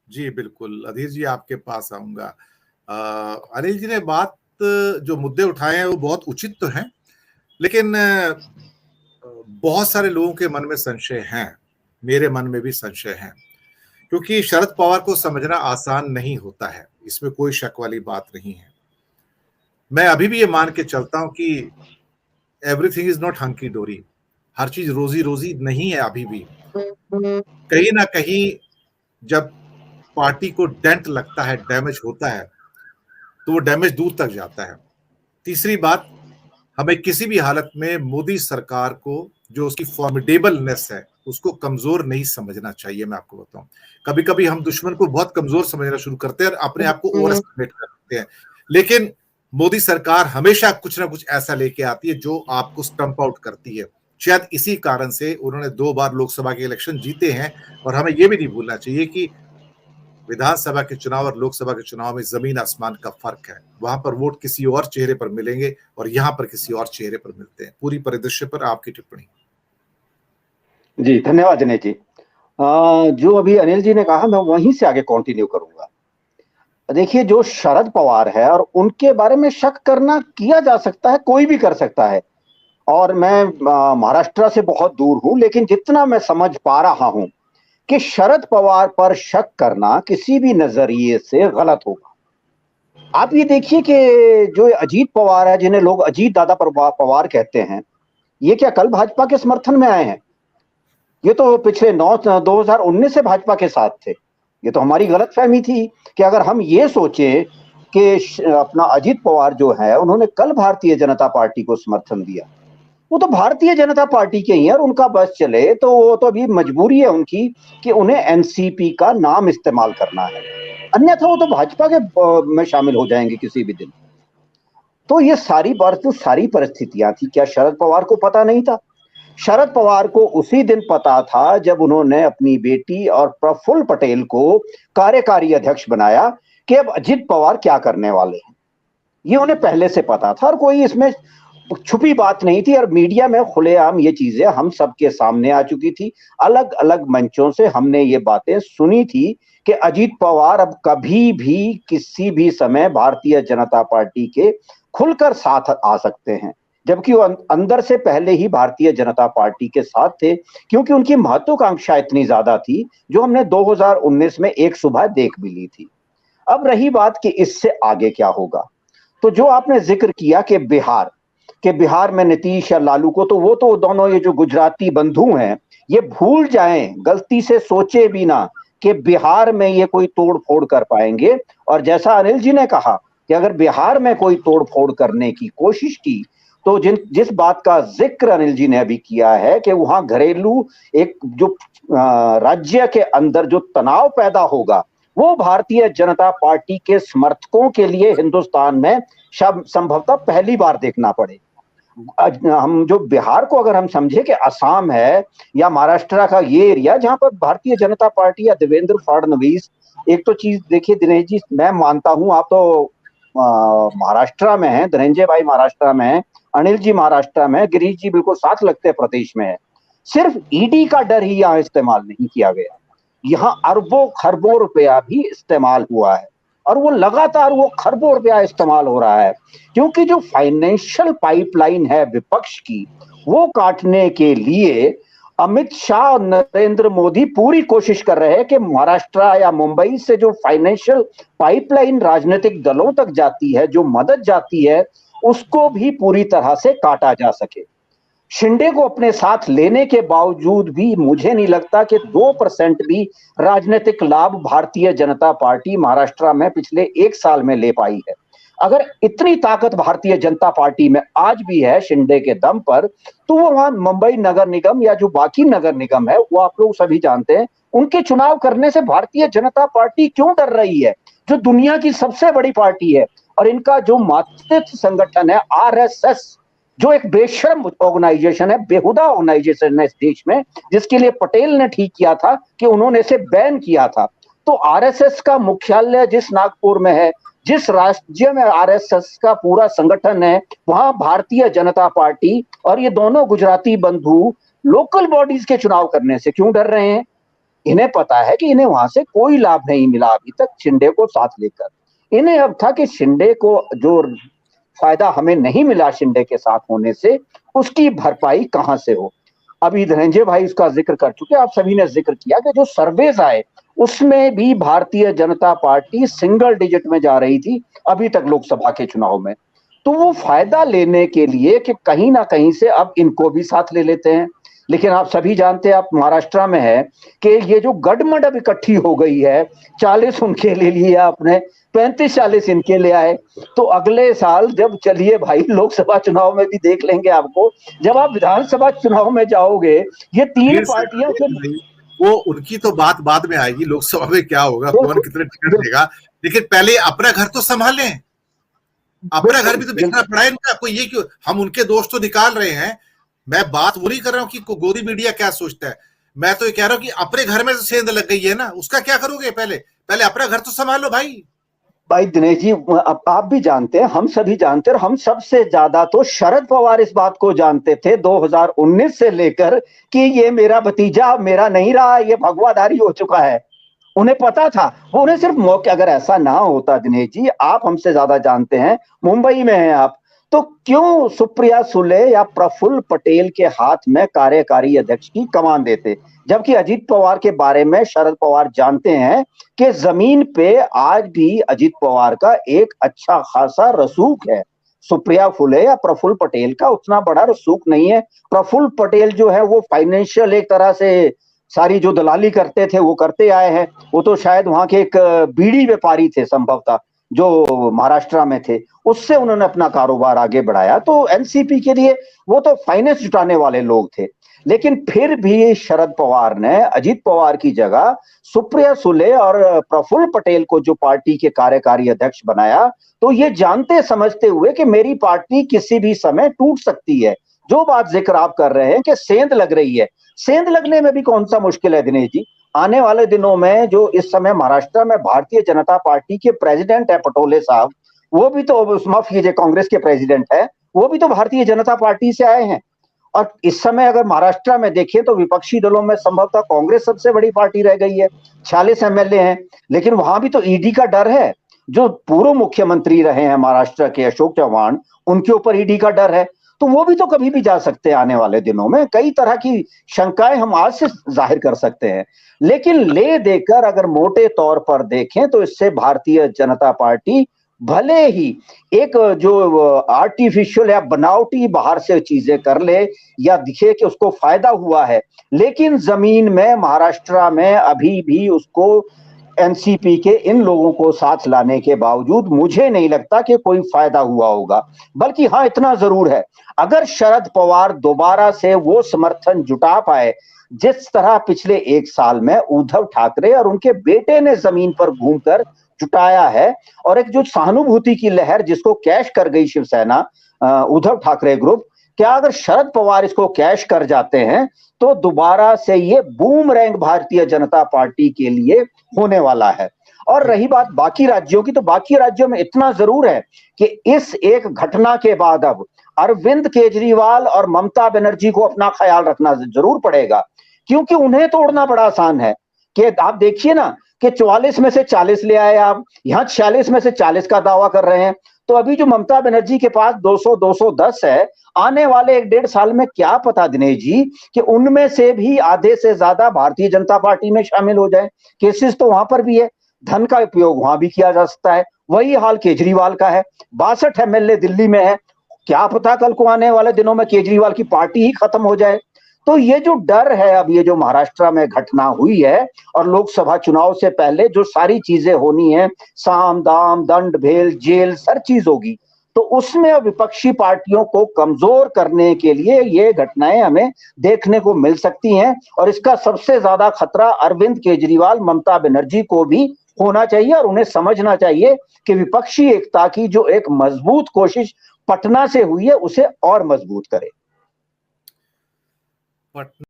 जी, बिल्कुल। अधीर जी, आपके पास आऊँगा। अनिल जी ने बात जो मुद्दे उठाए हैं वो बहुत उचित तो हैं, लेकिन बहुत सारे लोगों के मन में संशय हैं। मेरे मन में भी संशय हैं, क्योंकि शरद पवार को समझना आसान नहीं होता है, इसमें कोई शक वाली बात नहीं है। मैं अभी भी ये मान के चलता हूँ कि एवरीथिंग इज़ नॉट हंकी डोरी। हर चीज़ रोज़ी-रोज़ी नहीं है अभी भी। कहीं न कहीं जब पार्टी को डेंट लगता है, डैमेज होता है, तो वो डैमेज दूर तक जाता है। तीसरी बात, हमें किसी भी हालत में मोदी सरकार को जो उसकी फॉर्मिडेबलनेस है, उसको कमज़ोर नहीं समझना चाहिए, मैं आपको बताऊँ। कभी-कभी हम दुश्मन को बहुत कमज़ोर समझना शुरू करते हैं और अपने आप को ओवर एस्टिमेट करते हैं। लेकिन मोदी सरकार हमेशा कुछ ना कुछ ऐसा लेके आती है जो आपको स्टंप आउट करती है। शायद इसी कारण से उन्होंने 2 बार लोकसभा के इलेक्शन जीते हैं और हमें ये भी नहीं भूलना चाहिए कि विधानसभा के चुनाव और लोकसभा के चुनाव में जमीन आसमान का फर्क है। वहां पर वोट किसी और चेहरे पर मिलेंगे और यहां पर किसी और चेहरे पर मिलते हैं। पूरी परिदृश्य पर आपकी टिप्पणी। जी, धन्यवाद दिनेश जी। जो अभी अनिल जी ने कहा, मैं वहीं से आगे कंटिन्यू करूंगा। देखिए, जो शरद पवार है और उनके बारे में शक करना किया जा सकता है, कोई भी कर सकता है। और मैं महाराष्ट्र से बहुत दूर हूं, लेकिन जितना मैं समझ पा रहा हूं कि शरद पवार पर शक करना किसी भी नजरिए से गलत होगा। आप ये देखिए कि जो अजीत पवार है, जिन्हें लोग अजीत दादा पवार कहते हैं, ये क्या कल भाजपा के समर्थन में आए हैं? ये तो पिछले 2019 से भाजपा के साथ थे। ये तो हमारी गलतफहमी थी कि अगर हम ये सोचें कि अपना अजीत पवार जो है, उन्होंने कल भारतीय जनता पार्टी को समर्थन दिया, वो तो भारतीय जनता पार्टी के ही है और उनका बस चले तो वो तो अभी मजबूरी है उनकी कि उन्हें एनसीपी का नाम इस्तेमाल करना है, अन्यथा वो तो भाजपा के में शामिल हो जाएंगे किसी भी दिन। तो ये सारी बात, तो सारी परिस्थितियां थी। क्या शरद पवार को पता नहीं था? शरद पवार को उसी दिन पता था जब उन्होंने अपनी बेटी और प्रफुल्ल पटेल को कार्यकारी अध्यक्ष बनाया कि अब अजित पवार क्या करने वाले हैं। ये उन्हें पहले से पता था और कोई इसमें छुपी बात नहीं थी और मीडिया में खुलेआम ये चीजें हम सबके सामने आ चुकी थी। अलग अलग मंचों से हमने ये बातें सुनी थी कि अजीत पवार अब कभी भी किसी भी समय भारतीय जनता पार्टी के खुलकर साथ आ सकते हैं, जबकि वो अंदर से पहले ही भारतीय जनता पार्टी के साथ थे, क्योंकि उनकी महत्वाकांक्षा इतनी ज्यादा थी जो हमने 2019 में एक सुबह देख भी ली थी। अब रही बात कि इससे आगे क्या होगा, तो जो आपने जिक्र किया कि बिहार में नीतीश या लालू को, तो वो तो दोनों ये जो गुजराती बंधु हैं, ये भूल जाएं, गलती से सोचे भी ना कि बिहार में ये कोई तोड़ फोड़ कर पाएंगे। और जैसा अनिल जी ने कहा कि अगर बिहार में कोई तोड़ फोड़ करने की कोशिश की, तो जिस बात का जिक्र अनिल जी ने अभी किया है कि वहां घरेलू एक जो राज्य के अंदर जो तनाव पैदा होगा, वो भारतीय जनता पार्टी के समर्थकों के लिए हिंदुस्तान में संभवतः पहली बार देखना पड़े। हम जो बिहार को अगर हम समझे कि असम है या महाराष्ट्र का ये एरिया जहां पर भारतीय जनता पार्टी या देवेंद्र फडणवीस, एक तो चीज देखिए दिनेश जी, मैं मानता हूं आप तो महाराष्ट्र में हैं, धनंजय भाई महाराष्ट्र में हैं, अनिल जी महाराष्ट्र में, गिरीश जी बिल्कुल साथ लगते प्रदेश में है। सिर्फ ईडी का डर ही यहाँ इस्तेमाल नहीं किया गया, यहाँ अरबों खरबों रुपया भी इस्तेमाल हुआ है और वो लगातार वो खरबों रुपया इस्तेमाल हो रहा है, क्योंकि जो फाइनेंशियल पाइपलाइन है विपक्ष की, वो काटने के लिए अमित शाह और नरेंद्र मोदी पूरी कोशिश कर रहे हैं कि महाराष्ट्र या मुंबई से जो फाइनेंशियल पाइपलाइन राजनीतिक दलों तक जाती है, जो मदद जाती है, उसको भी पूरी तरह से काटा जा सके। शिंदे को अपने साथ लेने के बावजूद भी मुझे नहीं लगता कि 2% भी राजनीतिक लाभ भारतीय जनता पार्टी महाराष्ट्र में पिछले एक साल में ले पाई है। अगर इतनी ताकत भारतीय जनता पार्टी में आज भी है शिंदे के दम पर, तो वो वहां मुंबई नगर निगम या जो बाकी नगर निगम है, वो आप लोग सभी जानते हैं, उनके चुनाव करने से भारतीय जनता पार्टी क्यों डर रही है, जो दुनिया की सबसे बड़ी पार्टी है। और इनका जो मातृत्व संगठन है आरएसएस, जो एक बेशर्म ऑर्गेनाइजेशन है, बेहुदा ऑर्गेनाइजेशन है इस देश में, जिसके लिए पटेल ने ठीक किया था कि उन्होंने इसे बैन किया था। तो आरएसएस का मुख्यालय जिस नागपुर में है, जिस राज्य में आरएसएस का पूरा संगठन है, वहां भारतीय जनता पार्टी और ये दोनों गुजराती बंधु लोकल बॉडीज के चुनाव करने से क्यों डर रहे हैं? इन्हें पता है कि इन्हें वहां से कोई लाभ नहीं मिला अभी तक शिंदे को साथ लेकर। इन्हें अब था कि शिंदे को जो फायदा हमें नहीं मिला शिंदे के साथ होने से, उसकी भरपाई कहां से हो। अभी धनंजय भाई उसका जिक्र कर चुके, आप सभी ने जिक्र किया कि जो सर्वेज आए उसमें भी Bharatiya Janata party single digit में जा रही थी अभी तक लोकसभा के चुनाव में। तो वो फायदा लेने के लिए कि कहीं ना कहीं से अब इनको भी साथ ले लेते हैं। लेकिन आप सभी जानते हैं, आप महाराष्ट्र में है कि ये जो गठमंड अब इकट्ठी हो गई है, 40 उनके ले लिए आपने, 35-40 इनके ले आए। तो अगले साल जब, चलिए भाई लोकसभा चुनाव में भी देख लेंगे आपको, जब आप विधानसभा चुनाव में जाओगे ये तीन पार्टियां वो उनकी तो बात बाद में आएगी, लोकसभा में क्या होगा, कौन कितने टिकट देगा, लेकिन पहले अपना घर तो संभालें। अपना घर भी तो देखना पड़ा है इनका। कोई ये क्यों हम उनके दोस्त तो निकाल रहे हैं, मैं बात वो नहीं कर रहा हूं कि गोदी मीडिया क्या सोचता है, मैं तो ये कह रहा हूं कि अपने घर में तो सेंध लग गई है ना, उसका क्या करोगे, पहले अपना घर तो संभालो भाई दिनेश जी, आप भी जानते हैं, हम सभी जानते हैं, और हम सबसे ज्यादा तो शरद पवार इस बात को जानते थे 2019 से लेकर कि ये मेरा भतीजा मेरा नहीं रहा, ये भगवाधारी हो चुका है। उन्हें पता था, वो उन्हें सिर्फ मौके, अगर ऐसा ना होता दिनेश जी, आप हमसे ज्यादा जानते हैं, मुंबई में हैं आप, तो क्यों सुप्रिया सुले या प्रफुल्ल पटेल के हाथ में कार्यकारी अध्यक्ष की कमान देते, जबकि अजीत पवार के बारे में शरद पवार जानते हैं कि जमीन पे आज भी अजीत पवार का एक अच्छा खासा रसूख है। सुप्रिया फुले या प्रफुल्ल पटेल का उतना बड़ा रसूख नहीं है। प्रफुल्ल पटेल जो है वो फाइनेंशियल एक तरह से सारी जो दलाली करते थे वो करते आए हैं। वो तो शायद वहां के एक बीड़ी व्यापारी थे संभवतः, जो महाराष्ट्र में थे, उससे उन्होंने अपना कारोबार आगे बढ़ाया। तो एनसीपी के लिए वो तो फाइनेंस जुटाने वाले लोग थे। लेकिन फिर भी शरद पवार ने अजीत पवार की जगह सुप्रिया सुले और प्रफुल्ल पटेल को जो पार्टी के कार्यकारी अध्यक्ष बनाया, तो ये जानते समझते हुए कि मेरी पार्टी किसी भी समय टूट सकती है। जो बात जिक्र आप कर रहे हैं कि सेंध लग रही है, सेंध लगने में भी कौन सा मुश्किल है दिनेश जी। आने वाले दिनों में जो इस समय महाराष्ट्र में भारतीय जनता पार्टी के प्रेसिडेंट है पटोले साहब, वो भी तो, माफ कीजिए, कांग्रेस के प्रेसिडेंट है, वो भी तो भारतीय जनता पार्टी से आए हैं। और इस समय अगर महाराष्ट्र में देखें तो विपक्षी दलों में संभवतः कांग्रेस सबसे बड़ी पार्टी रह गई है, 46 एमएलए हैं। लेकिन वहां भी तो ईडी का डर है। जो पूर्व मुख्यमंत्री रहे हैं महाराष्ट्र के अशोक चव्हाण, उनके ऊपर ईडी का डर है। तो वो भी तो कभी भी जा सकते हैं आने वाले दिनों में। कई तरह की शंकाएं हम आज से जाहिर कर सकते हैं। लेकिन ले देकर अगर मोटे तौर पर देखें तो इससे भारतीय जनता पार्टी भले ही एक जो आर्टिफिशियल या बनावटी बाहर से चीजें कर ले या दिखे कि उसको फायदा हुआ है, लेकिन जमीन में महाराष्ट्र में अभी भी उसको एनसीपी के इन लोगों को साथ लाने के बावजूद मुझे नहीं लगता कि कोई फायदा हुआ होगा। बल्कि हाँ, इतना जरूर है, अगर शरद पवार दोबारा से वो समर्थन जुटा पाए जिस तरह पिछले एक साल में उद्धव ठाकरे और उनके बेटे ने जमीन पर घूमकर जुटाया है, और एक जो सहानुभूति की लहर जिसको कैश कर गई शिवसेना, उद्धव ठाकरे ग्रुप, क्या अगर शरद पवार इसको कैश कर जाते हैं तो दोबारा से ये बूमरैंग भारतीय जनता पार्टी के लिए होने वाला है। और रही बात बाकी राज्यों की, तो बाकी राज्यों में इतना जरूर है कि इस एक घटना के बाद अब अरविंद केजरीवाल और ममता बनर्जी को अपना ख्याल रखना जरूर पड़ेगा, क्योंकि उन्हें तोड़ना बड़ा आसान है। कि आप देखिए ना कि 44 में से 40 ले आए आप, यहां 46 में से 40 का दावा कर रहे हैं। तो अभी जो ममता बनर्जी के पास 200-210 है, आने वाले 1-1.5 साल में क्या पता दिनेश जी कि उनमें से भी आधे से ज्यादा भारतीय जनता पार्टी में शामिल हो जाए। केसेस तो वहां पर भी है, धन का उपयोग वहां भी किया जा सकता है। वही हाल केजरीवाल का है, 62 एमएलए दिल्ली में है, क्या पता कल को आने वाले दिनों में केजरीवाल की पार्टी ही खत्म हो जाए। तो ये जो डर है, अब ये जो महाराष्ट्र में घटना हुई है और लोकसभा चुनाव से पहले जो सारी चीजें होनी है, साम दाम दंड भेल जेल हर चीज होगी, तो उसमें विपक्षी पार्टियों को कमजोर करने के लिए ये घटनाएं हमें देखने को मिल सकती हैं। और इसका सबसे ज्यादा खतरा अरविंद केजरीवाल, ममता बनर्जी को भी होना चाहिए, और उन्हें समझना चाहिए कि विपक्षी एकता की जो एक मजबूत कोशिश पटना से हुई है उसे और मजबूत करे।